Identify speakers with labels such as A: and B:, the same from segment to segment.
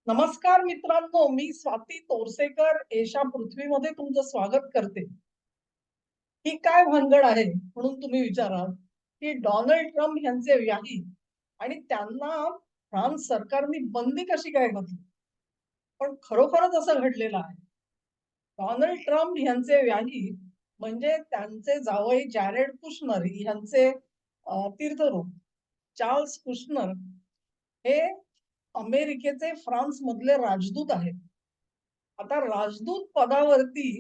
A: नमस्कार मित्रांनो, मी स्वाती तोरसेकर एशा पृथ्वीमध्ये तुमचं स्वागत करते. ही काय भानगड आहे म्हणून तुम्ही विचाराल, की डोनाल्ड ट्रम्प यांचे व्याही आणि त्यांना फ्रान्स सरकारने बंदी कशी काय घातली? पण खरोखरच असं घडलेलं आहे. डोनाल्ड ट्रम्प यांचे व्याही म्हणजे त्यांचे जावई जॅरेड कुशनर यांचे तीर्थरूप चार्ल्स कुशनर हे अमेरिकेचे फ्रान्स मधले राजदूत आहेत. आता राजदूत पदावरती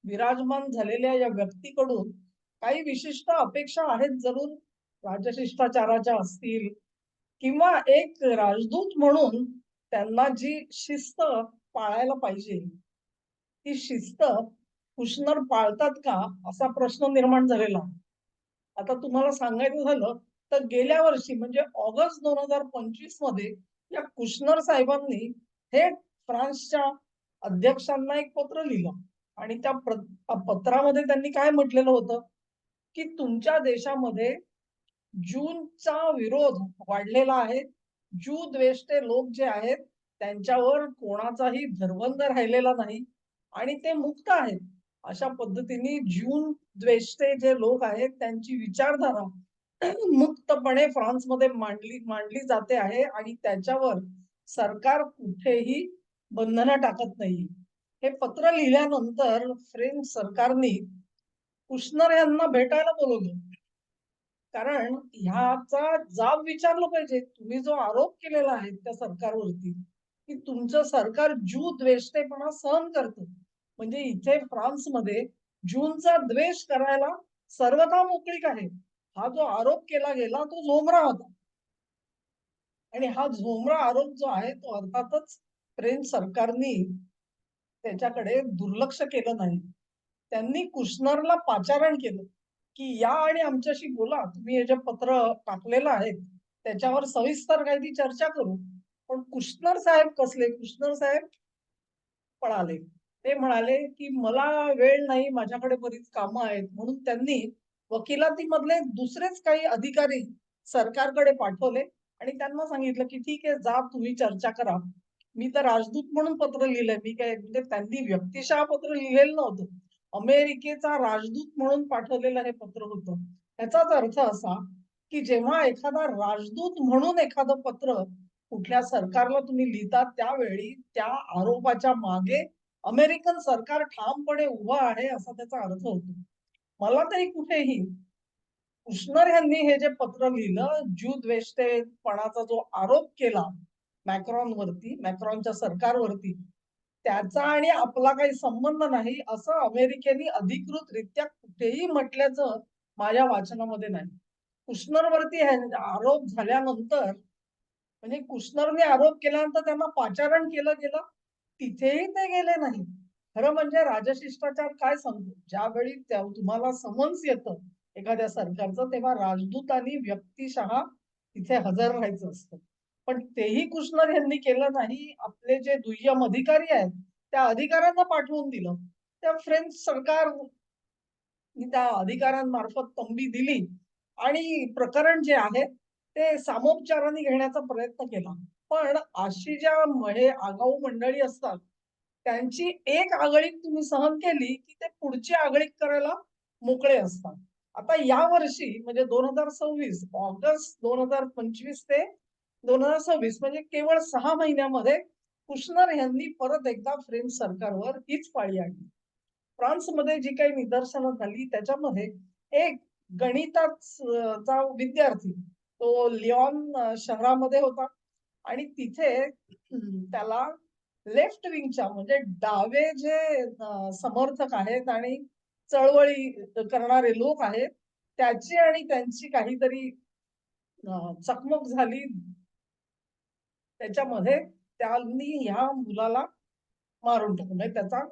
A: विराजमान झालेल्या या व्यक्तीकडून काही विशिष्ट अपेक्षा आहेत जरूर, राजशिष्टाचाराच्या असतील किंवा एक राजदूत म्हणून त्यांना जी शिस्त पाळायला पाहिजे, ती शिस्त कुशनर पाळतात का असा प्रश्न निर्माण झालेला आहे. आता तुम्हाला सांगायचं झालं तर गेल्या वर्षी म्हणजे ऑगस्ट 2025 मध्ये या कुशनर साहेबांनी थेट फ्रान्सच्या अध्यक्षांना एक पत्र लिहिलं आणि त्या पत्रामध्ये त्यांनी काय म्हटलेलं होतं, की तुमच्या देशामध्ये ज्यूंचा विरोध वाढलेला आहे. ज्यू द्वेष्टे लोक जे आहेत त्यांच्यावर कोणाचाही निर्बंध राहिलेला नाही आणि ते मुक्त आहेत. अशा पद्धतीने ज्यू द्वेष्टे जे लोक आहेत त्यांची विचारधारा मुक्तपणे फ्रान्समध्ये मांडली मांडली जाते आहे आणि त्याच्यावर सरकार कुठेही बंधनं टाकत नाही. हे पत्र लिहिल्यानंतर फ्रेंच सरकारने कुशनर यांना भेटायला बोलवलं. कारण ह्याचा जाब विचारलं पाहिजे. तुम्ही जो आरोप केलेला आहे त्या सरकारवरती, की तुमचं सरकार ज्यू द्वेष्टेपणा सहन करतं. म्हणजे इथे फ्रान्समध्ये ज्यूंचा द्वेष करायला सर्वथा मोकळीक आहे. हा जो आरोप केला गेला तो झोमरा होता. आणि हा झोमरा आरोप जो आहे तो अर्थातच फ्रेंच सरकारनी त्याच्याकडे दुर्लक्ष केलं नाही. त्यांनी कुशनरला पाचारण केलं, की या आणि आमच्याशी बोला. तुम्ही हे जे पत्र टाकलेलं आहे, त्याच्यावर सविस्तर काही चर्चा करू. पण कुशनर साहेब कसले? कुशनर साहेब पळाले. ते म्हणाले, की मला वेळ नाही, माझ्याकडे बरीच कामं आहेत. म्हणून त्यांनी वकिलातीमधले दुसरेच काही अधिकारी सरकारकडे पाठवले आणि त्यांना सांगितलं, की ठीक आहे, जा तुम्ही चर्चा करा. मी तर राजदूत म्हणून पत्र लिहिलंय. मी काय म्हणजे त्यांनी व्यक्तिशः पत्र लिहिलेलं नव्हतं. अमेरिकेचा राजदूत म्हणून पाठवलेलं हे पत्र होतं. याचाच अर्थ असा, की जेव्हा एखादा राजदूत म्हणून एखादं पत्र कुठल्या सरकारला तुम्ही लिहिता त्यावेळी त्या आरोपाच्या मागे अमेरिकन सरकार ठामपणे उभं आहे असा त्याचा अर्थ होतो. मला तरी कुठेही कुशनर यांनी हे जे पत्र लिहिलं, ज्यू द्वेष्टेपणाचा जो आरोप केला मॅक्रॉनवरती, मॅक्रॉनच्या सरकारवरती, त्याचा आणि आपला काही संबंध नाही असं अमेरिकेने अधिकृतरित्या कुठेही म्हटल्याचं माझ्या वाचनामध्ये नाही. कुशनरवरती आरोप झाल्यानंतर म्हणजे कुशनरने आरोप केल्यानंतर त्यांना पाचारण केलं गेलं, तिथेही ते गेले नाही. खरं म्हणजे राजशिष्टाचार काय सांगतो, ज्यावेळी तुम्हाला समन्स येतं एखाद्या सरकारचं, तेव्हा राजदूतांनी व्यक्तिशः तिथे हजर राहायचं असतं. पण तेही कुशनर यांनी केलं नाही. आपले जे दुय्यम अधिकारी आहेत, त्या अधिकाऱ्यांना पाठवून दिलं. त्या फ्रेंच सरकारनी त्या अधिकाऱ्यांमार्फत तंबी दिली आणि प्रकरण जे आहे ते सामोपचाराने घेण्याचा प्रयत्न केला. पण अशी ज्या आगाऊ मंडळी असतात, त्यांची एक आगळीक तुम्ही सहन केली, की ते पुढची आगळीक करायला मोकळे असतात. आता यावर्षी म्हणजे 2026 ऑगस्ट 2025 ते 2026 म्हणजे केवळ 6 महिन्यामध्ये कुशनर यांनी परत एकदा फ्रेंच सरकारवर हीच पाळी आणली. फ्रान्समध्ये जी काही निदर्शनं झाली त्याच्यामध्ये एक गणिताचा विद्यार्थी तो लिओन शहरामध्ये होता आणि तिथे त्याला लेफ्ट विंगच्या म्हणजे डावे जे समर्थक आहेत आणि चळवळी करणारे लोक आहेत त्याची आणि त्यांची काहीतरी चकमक झाली. त्याच्यामध्ये त्यांनी ह्या मुलाला मारून टाकलं म्हणजे त्याचा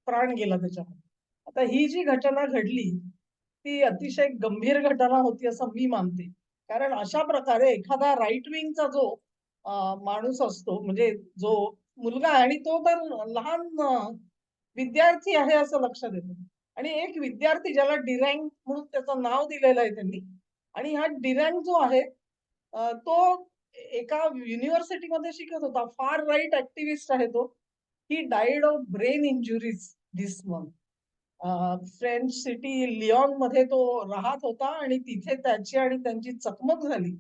A: प्राण गेला त्याच्यामध्ये. आता ही जी घटना घडली ती अतिशय गंभीर घटना होती असं मी मानते. कारण अशा प्रकारे एखादा राइट विंगचा जो माणूस असतो म्हणजे जो मुलगा आहे आणि तो तर लहान विद्यार्थी आहे असं लक्षात येतं. आणि एक विद्यार्थी ज्याला डिरँग म्हणून त्याचं नाव दिलेलं आहे त्यांनी आणि हा डिरँग जो आहे तो एका युनिव्हर्सिटीमध्ये शिकत होता. फार राईट ऍक्टिव्हिस्ट आहे तो. He died of brain injuries this month. French city Lyon मध्ये तो राहत होता आणि तिथे त्याची आणि त्यांची चकमक झाली.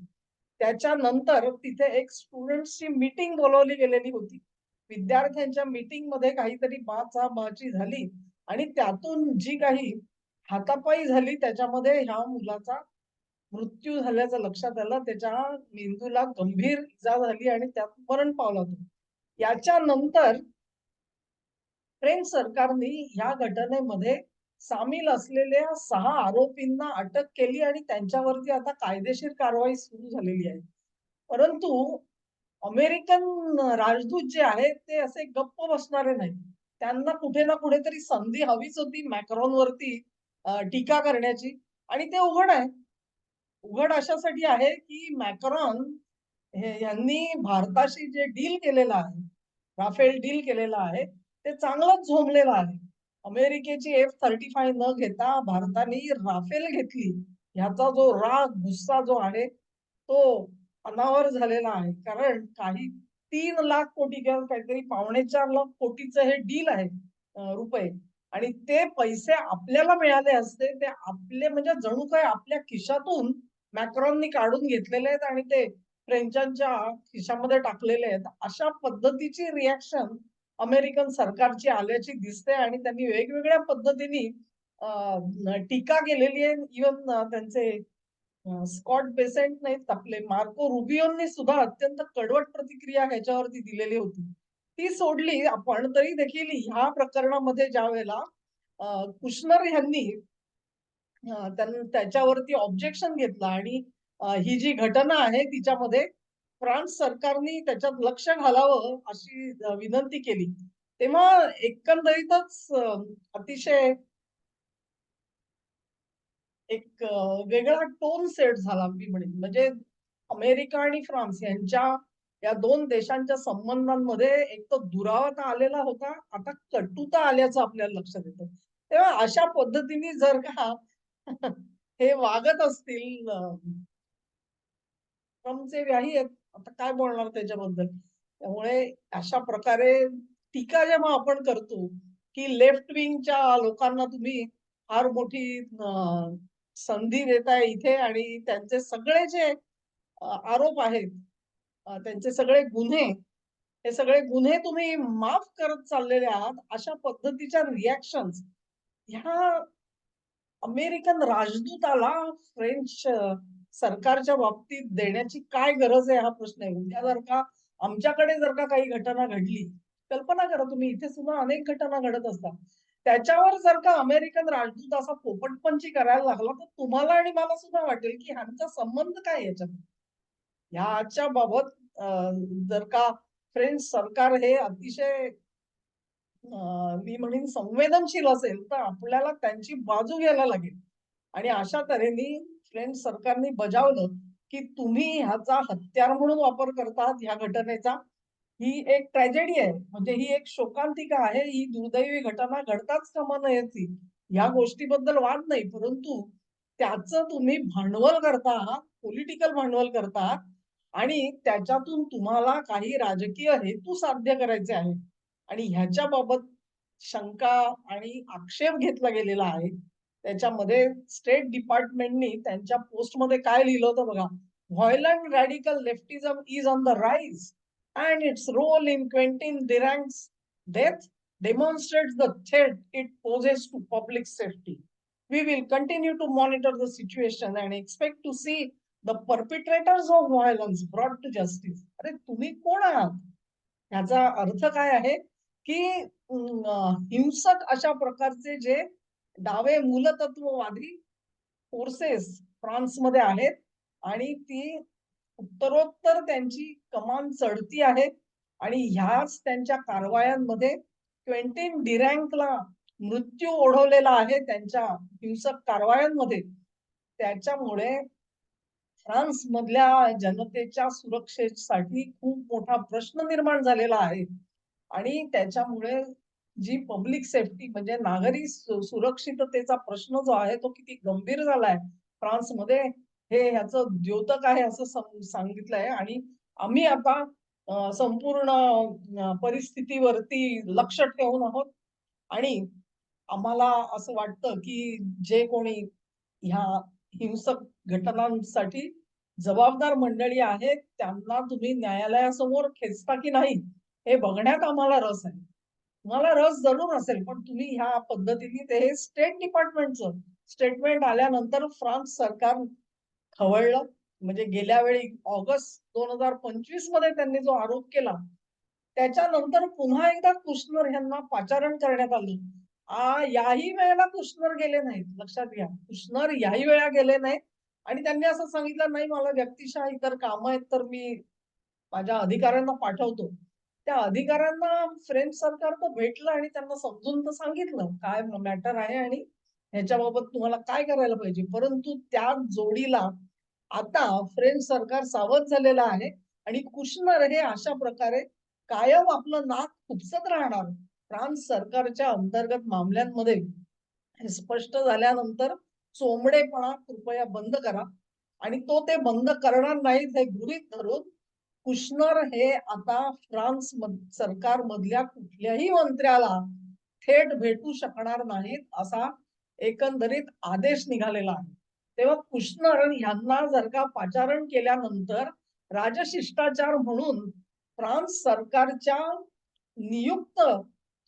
A: त्याच्यानंतर तिथे एक स्टुडंट्सची मीटिंग बोलवली गेलेली होती. विद्यार्थ्यांच्या मीटिंग मध्ये काहीतरी बाचाबाची झाली आणि त्यातून जी काही हातापाई झाली त्याच्यामध्ये ह्या मुलाचा मृत्यू झाल्याचं लक्षात आलं. त्याच्या मेंदूला गंभीर इजा झाली आणि त्यात मरण पावला तो. याच्यानंतर फ्रेंच सरकारने या घटनेमध्ये सामील असलेल्या 6 आरोपींना अटक केली आणि त्यांच्यावरती आता कायदेशीर कारवाई सुरू झालेली आहे. परंतु अमेरिकन राजदूत जे आहेत ते असे गप्प बसणारे नाही. त्यांना कुठे ना कुठेतरी संधी हवीच होती मॅक्रॉनवरती टीका करण्याची आणि ते उघड आहे. उघड अशासाठी आहे की मॅक्रॉन यांनी भारताशी जे डील केलेलं आहे, राफेल डील केलेला आहे, ते चांगलंच झोंबलेलं आहे. अमेरिकेची F-35 न घेता भारताने राफेल घेतली. ह्याचा जो राग, गुस्सा जो आहे, तो अनावर झालेला आहे. कारण काही 3 लाख कोटी किंवा काहीतरी 4.25 लाख कोटीचं हे डील आहे रुपये आणि ते पैसे आपल्याला मिळाले असते ते आपले म्हणजे जणू काय आपल्या खिशातून मॅक्रॉननी काढून घेतलेले आहेत आणि ते फ्रेंचांच्या खिशामध्ये टाकलेले आहेत. अशा पद्धतीची रिॲक्शन अमेरिकन सरकारची आल्याची दिसते आणि त्यांनी वेगवेगळ्या पद्धतीने टीका केलेली आहे. इव्हन त्यांचे स्कॉट बेसेंट नाहीत आपले मार्को रुबियोंनी सुद्धा अत्यंत कडवट प्रतिक्रिया ह्याच्यावरती दिलेली होती. ती सोडली आपण तरी देखील ह्या प्रकरणामध्ये ज्या वेळेला कुशनर यांनी त्याच्यावरती ऑब्जेक्शन घेतलं आणि ही जी घटना आहे तिच्यामध्ये फ्रान्स सरकारने त्याच्यात लक्ष घालावं अशी विनंती केली. तेव्हा एकंदरीतच अतिशय एक वेगळा टोन सेट झाला मी म्हणेन. म्हणजे अमेरिका आणि फ्रान्स यांच्या या 2 देशांच्या संबंधांमध्ये एक तर दुरावा आलेला होता, आता कटुता आल्याचं आपल्याला लक्षात येतं. तेव्हा अशा पद्धतीने जर का हे वागत असतील ट्रम्पचे व्याही आहेत, आता काय बोलणार त्याच्याबद्दल. त्यामुळे अशा प्रकारे टीका जेव्हा आपण करतो, की लेफ्ट विंगच्या लोकांना तुम्ही फार मोठी संधी देताय इथे आणि त्यांचे सगळे जे आरोप आहेत, त्यांचे सगळे गुन्हे, हे सगळे गुन्हे तुम्ही माफ करत चाललेले आहात. अशा पद्धतीच्या रिॲक्शन्स ह्या अमेरिकन राजदूताला फ्रेंच सरकारच्या बाबतीत देण्याची काय गरज आहे हा प्रश्न आहे. उद्या जर का आमच्याकडे जर का काही घटना घडली, कल्पना करा तुम्ही इथे सुद्धा अनेक घटना घडत असतात. त्याच्यावर जर का अमेरिकन राजदूत असा पोपटपंची करायला लागला तर तुम्हाला आणि मला सुद्धा वाटेल की ह्यांचा संबंध काय याच्यात. ह्याच्या बाबत जर का फ्रेंच सरकार हे अतिशय मी म्हणेन संवेदनशील असेल तर आपल्याला त्यांची बाजू घ्यायला लागेल आणि अशा तऱ्हेने फ्रेंच सरकारने बजावलं की तुम्ही ह्याचा हत्यार म्हणून वापर करतात ह्या घटनेचा. ही एक ट्रॅजेडी आहे, म्हणजे ही एक शोकांतिका आहे. ही दुर्दैवी घटना घडताच कामा नये. या गोष्टीबद्दल वाद नाही, परंतु त्याचं तुम्ही भांडवल करता आहात, पॉलिटिकल भांडवल करता आहात आणि त्याच्यातून तुम्हाला काही राजकीय हेतू साध्य करायचे आहेत आणि ह्याच्या बाबत शंका आणि आक्षेप घेतला गेलेला आहे. त्याच्यामध्ये स्टेट डिपार्टमेंटनी त्यांच्या पोस्टमध्ये काय लिहिलं होतं बघा. Violent radical leftism is on the rise and its role in Quentin Durant's death demonstrates the threat it poses to public safety. We will continue to monitor the situation and expect to see the perpetrators of violence brought to justice. अरे तुम्ही कोण आहात? ह्याचा अर्थ काय आहे की हिंसक अशा प्रकारचे जे डावे मूलतत्ववादी फोर्सेस फ्रान्समध्ये आहेत आणि ती उत्तरोत्तर त्यांची कमान चढती आहे आणि ह्याच त्यांच्या कारवायांमध्ये क्वेंटिन डिरँकला मृत्यू ओढवलेला आहे त्यांच्या हिंसक कारवायांमध्ये. त्याच्यामुळे फ्रान्स मधल्या जनतेच्या सुरक्षेसाठी खूप मोठा प्रश्न निर्माण झालेला आहे आणि त्याच्यामुळे जी पब्लिक सेफ्टी म्हणजे नागरी सुरक्षिततेचा प्रश्न जो आहे तो किती गंभीर झालाय फ्रान्समध्ये, हे ह्याचं द्योतक आहे असं सांगितलंय. आणि आम्ही आता संपूर्ण परिस्थितीवरती लक्ष ठेवून आहोत आणि आम्हाला असं वाटतं की जे कोणी ह्या हिंसक घटनांसाठी जबाबदार मंडळी आहेत त्यांना तुम्ही न्यायालयासमोर खेचता की नाही हे बघण्यात आम्हाला रस आहे. तुम्हाला रस जरूर असेल पण तुम्ही ह्या पद्धतीने ते स्टेट डिपार्टमेंटचं स्टेटमेंट आल्यानंतर फ्रान्स सरकार खवळलं. म्हणजे गेल्या वेळी ऑगस्ट 2025 मध्ये त्यांनी जो आरोप केला त्याच्यानंतर पुन्हा एकदा कुशनर यांना पाचारण करण्यात आलं. याही वेळेला कुशनर गेले नाहीत. लक्षात घ्या. कुशनर याही वेळा गेले नाहीत आणि त्यांनी असं सांगितलं, "नाही मला व्यक्तिशः इतर कामं आहेत, तर मी माझ्या अधिकाऱ्यांना पाठवतो." त्या अधिकाऱ्यांना फ्रेंच सरकार तर भेटलं आणि त्यांना समजून तर सांगितलं, काय मॅटर आहे आणि ह्याच्याबाबत तुम्हाला काय करायला पाहिजे. परंतु त्या जोडीला आता फ्रेंच सरकार सावध झालेलं आहे आणि कुशनर हे अशा प्रकारे कायम आपलं नाक खुपसत राहणार. फ्रान्स सरकारच्या अंतर्गत मामल्यांमध्ये हे स्पष्ट झाल्यानंतर चोंबडेपणा कृपया बंद करा आणि तो ते बंद करणार नाहीत हे गृहीत धरून कुशनर हे आता फ्रान्स सरकारमधल्या कुठल्याही मंत्र्याला थेट भेटू शकणार नाहीत असा एकंदरीत आदेश निघालेला आहे. तेव्हा कुशनर यांना जर का पाचारण केल्यानंतर राजशिष्टाचार म्हणून फ्रान्स सरकारच्या नियुक्त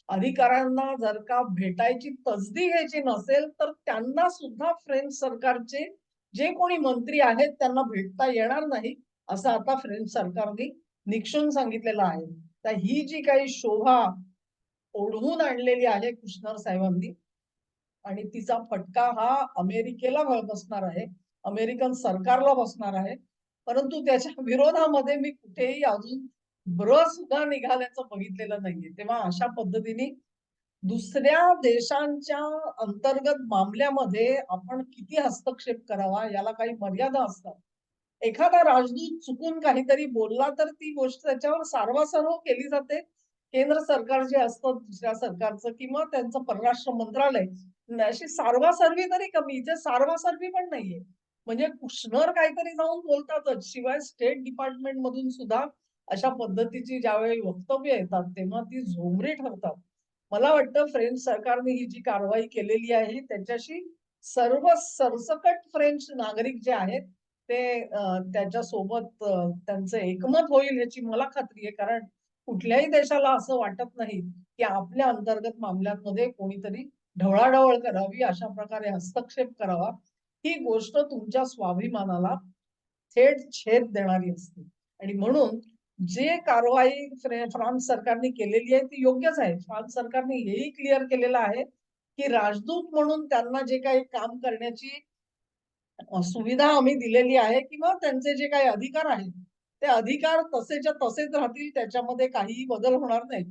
A: अधिकाऱ्यांना जर का भेटायची तसदी घ्यायची नसेल तर त्यांना सुद्धा फ्रेंच सरकारचे जे कोणी मंत्री आहेत त्यांना भेटता येणार नाही असं आता फ्रेंच सरकारने निक्षून सांगितलेलं आहे. तर ही जी काही शोभा ओढवून आणलेली आहे कुशनर साहेबांनी आणि तिचा फटका हा अमेरिकेला बसणार आहे. अमेरिकन सरकारला बसणार आहे. परंतु त्याच्या विरोधामध्ये मी कुठेही अजून सुद्धा निघाल्याचं बघितलेलं नाहीये. तेव्हा अशा पद्धतीने दुसऱ्या देशांच्या अंतर्गत मामल्यामध्ये आपण किती हस्तक्षेप करावा याला काही मर्यादा असतात. एखादा राजदूत चुकून काहीतरी बोलला तर ती गोष्ट त्याच्यावर सारवासारव केली जाते. केंद्र सरकार जे असतं दुसऱ्या सरकारचं किंवा त्यांचं परराष्ट्र मंत्रालय अशी सारवासारवी तरी कमी, इथे सारवासारवी पण नाहीये. म्हणजे कुशनर काहीतरी जाऊन बोलतातच. शिवाय स्टेट डिपार्टमेंट मधून सुद्धा अशा पद्धतीची ज्यावेळी वक्तव्य येतात तेव्हा ती झोंबरी ठरतात. मला वाटतं फ्रेंच सरकारने ही जी कारवाई केलेली आहे त्याच्याशी सर्व सरसकट फ्रेंच नागरिक जे आहेत ते त्याच्यासोबत त्यांचं एकमत होईल याची मला खात्री आहे. कारण कुठल्याही देशाला असं वाटत नाही की आपल्या अंतर्गत मामल्यांमध्ये कोणीतरी ढवळाढवळ करावी, अशा प्रकारे हस्तक्षेप करावा. ही गोष्ट तुमच्या स्वाभिमानाला थेट छेद देणारी असते आणि म्हणून जे कारवाई फ्रान्स सरकारने केलेली आहे ती योग्यच आहे. फ्रान्स सरकारने हेही क्लिअर केलेलं आहे की राजदूत म्हणून त्यांना जे काही काम करण्याची सुविधा आम्ही दिलेली आहे किंवा त्यांचे जे काही अधिकार आहेत ते अधिकार तसेच्या तसेच राहतील. त्याच्यामध्ये काहीही बदल होणार नाही.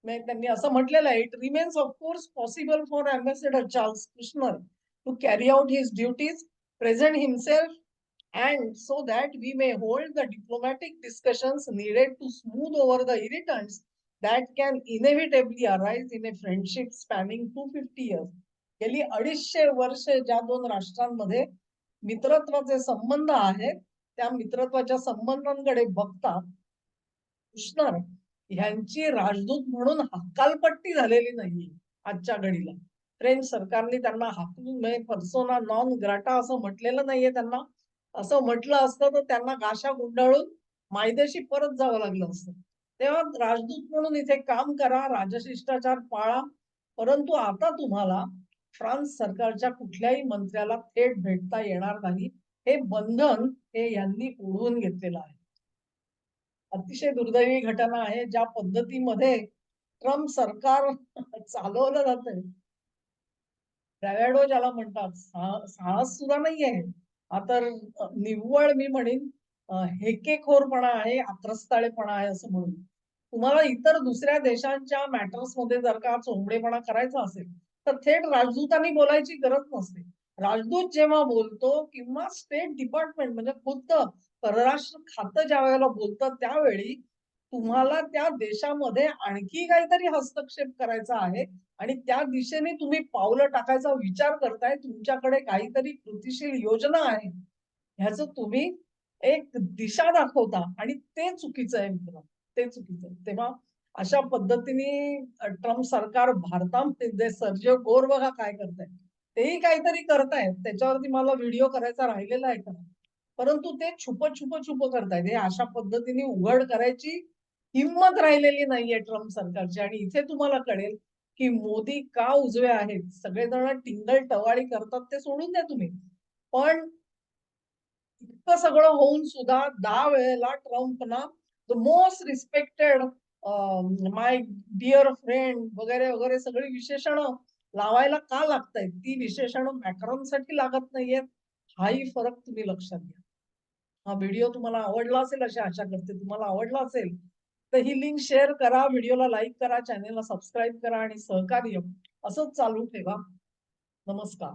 A: त्यांनी असं म्हटलेलं आहे, it remains of course possible for ambassador Charles Kushner to carry out his duties, present himself and so that we may hold the diplomatic discussions needed to smooth over the irritants that can inevitably arise in a friendship spanning 250 years. गेली 250 वर्ष ज्या दोन राष्ट्रांमध्ये मित्रत्वाचे संबंध आहेत त्या मित्रत्वाच्या संबंधांकडे बघता Kushner यांची राजदूत म्हणून हकालपट्टी झालेली नाही आजच्या घडीला. फ्रेंच सरकारने त्यांना हाकलून पर्सोना नॉन ग्राटा असं म्हटलेलं नाहीये त्यांना. असं म्हटलं असतं तर त्यांना गाशा गुंडाळून मायदेशी परत जावं लागलं असतं. तेव्हा राजदूत म्हणून इथे काम करा, राजशिष्टाचार पाळा. परंतु आता तुम्हाला फ्रान्स सरकारच्या कुठल्याही मंत्र्याला थेट भेटता येणार नाही. हे बंधन हे यांनी ओढवून घेतलेलं आहे. अतिशय दुर्दैवी घटना आहे. ज्या पद्धतीमध्ये ट्रम्प सरकार चालवलं जातंय. ब्रॅव्हॅडो ज्याला म्हणतात, साहस सुद्धा नाहीये. हा तर निव्वळ मी म्हणेन हेकेखोरपणा आहे, आत्रस्ताळेपणा आहे असं म्हणून. तुम्हाला इतर दुसऱ्या देशांच्या मॅटर्स मध्ये जर का चोंबडेपणा करायचा असेल तर थेट राजदूतांनी बोलायची गरज नसते. राजदूत जेव्हा बोलतो किंवा स्टेट डिपार्टमेंट म्हणजे खुद्द परराष्ट्र खातं ज्या वेळेला बोलतं त्यावेळी तुम्हाला त्या देशामध्ये आणखी काहीतरी हस्तक्षेप करायचा आहे आणि त्या दिशेने तुम्ही पावलं टाकायचा विचार करताय, तुमच्याकडे काहीतरी कृतिशील योजना आहे ह्याचं तुम्ही एक दिशा दाखवता आणि ते चुकीचं आहे मित्र, ते चुकीचं आहे. तेव्हा अशा पद्धतीने ट्रम्प सरकार भारतामध्ये जे सर्जिओ गोर बघा काय करतायत. तेही काहीतरी करतायत. त्याच्यावरती मला व्हिडिओ करायचा राहिलेला आहे खरं. परंतु ते छुपं करतायत. हे अशा पद्धतीने उघड करायची हिंमत राहिलेली नाहीये ट्रम्प सरकारची आणि इथे तुम्हाला कळेल, की मोदी का उजवे आहेत. सगळेजण टिंगल-टवाळी करतात ते सोडून द्या तुम्ही. पण इतकं सगळं होऊन सुद्धा 10 वेळेला ट्रम्पना the most respected my dear friend वगैरे, वगैरे सगळी विशेषणं लावायला का लागतायत? ती विशेषणं मॅक्रॉनसाठी लागत नाहीयेत. हाही फरक तुम्ही लक्षात घ्या. हा व्हिडिओ तुम्हाला आवडला असेल अशी आशा करते. तुम्हाला आवडला असेल, तर ही लिंक शेअर करा, व्हिडिओला लाईक करा, चॅनेलला सबस्क्राईब करा आणि सहकार्य असंच चालू ठेवा. नमस्कार.